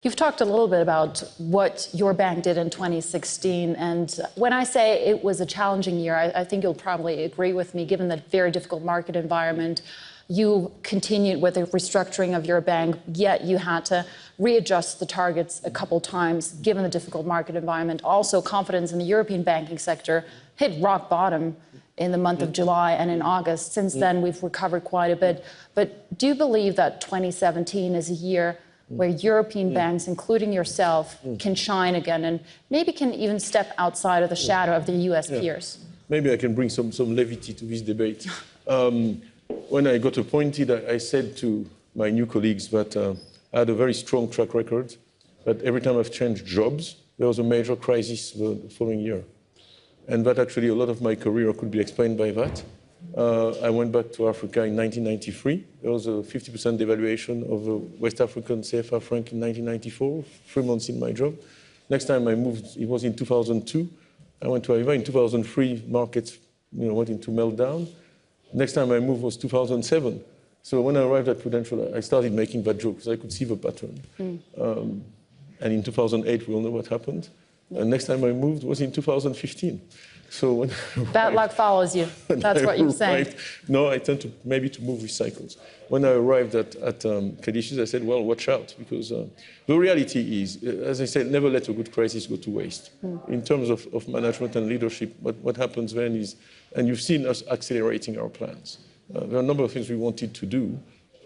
You've talked a little bit about what your bank did in 2016, and when I say it was a challenging year, I think you'll probably agree with me, given the very difficult market environment. You continued with the restructuring of your bank, yet you had to readjust the targets a couple times, given the difficult market environment. Also, confidence in the European banking sector hit rock bottom in the month of July and in August. Since then, we've recovered quite a bit. But do you believe that 2017 is a year where European banks, including yourself, can shine again and maybe can even step outside of the shadow of their US peers? Maybe I can bring some levity to this debate. When I got appointed, I said to my new colleagues that I had a very strong track record, but every time I've changed jobs, there was a major crisis the following year. And that actually a lot of my career could be explained by that. I went back to Africa in 1993. There was a 50% devaluation of the West African CFA franc in 1994, 3 months in my job. Next time I moved, it was in 2002. I went to Ivory in 2003, markets went into meltdown. Next time I moved was 2007. So when I arrived at Prudential, I started making that joke because I could see the pattern. And in 2008, we all know what happened. And next time I moved was in 2015. So when bad luck follows you. That's what you're saying. No, I tend to maybe to move with cycles. When I arrived at Credit Suisse, I said, well, watch out, because the reality is, as I said, never let a good crisis go to waste. In terms of management and leadership, what happens then is, and you've seen us accelerating our plans. There are a number of things we wanted to do,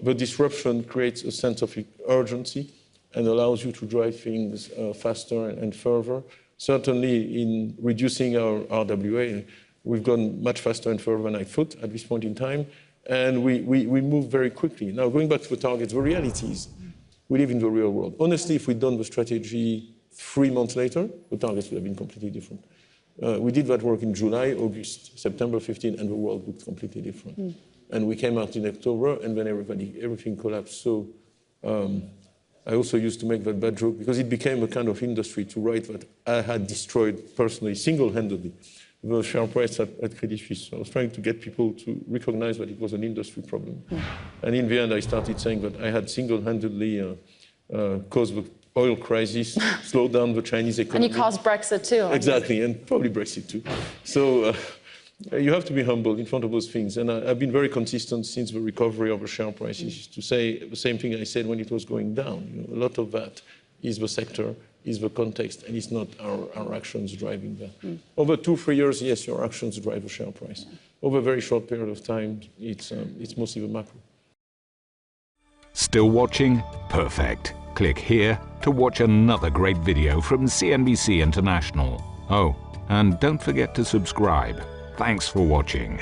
but disruption creates a sense of urgency and allows you to drive things faster and further. Certainly in reducing our RWA, we've gone much faster and further than I thought at this point in time, and we move very quickly. Now, going back to the targets, the reality is we live in the real world. Honestly, if we'd done the strategy 3 months later, the targets would have been completely different. We did that work in July, August, September 15, and the world looked completely different. And we came out in October, and then everything collapsed. So I also used to make that bad joke because it became a kind of industry to write that I had destroyed personally, single-handedly, the share price at Credit Suisse. So I was trying to get people to recognize that it was an industry problem. And in the end, I started saying that I had single-handedly caused the oil crisis, slowed down the Chinese economy. And you caused Brexit too. Exactly, and probably Brexit too. So you have to be humble in front of those things. And I've been very consistent since the recovery of the share prices to say the same thing I said when it was going down. A lot of that is the sector, is the context, and it's not our actions driving that. Over 2-3 years, yes, your actions drive the share price. Over a very short period of time, it's mostly the macro. Still watching? Perfect. Click here to watch another great video from CNBC International. Oh, and don't forget to subscribe. Thanks for watching.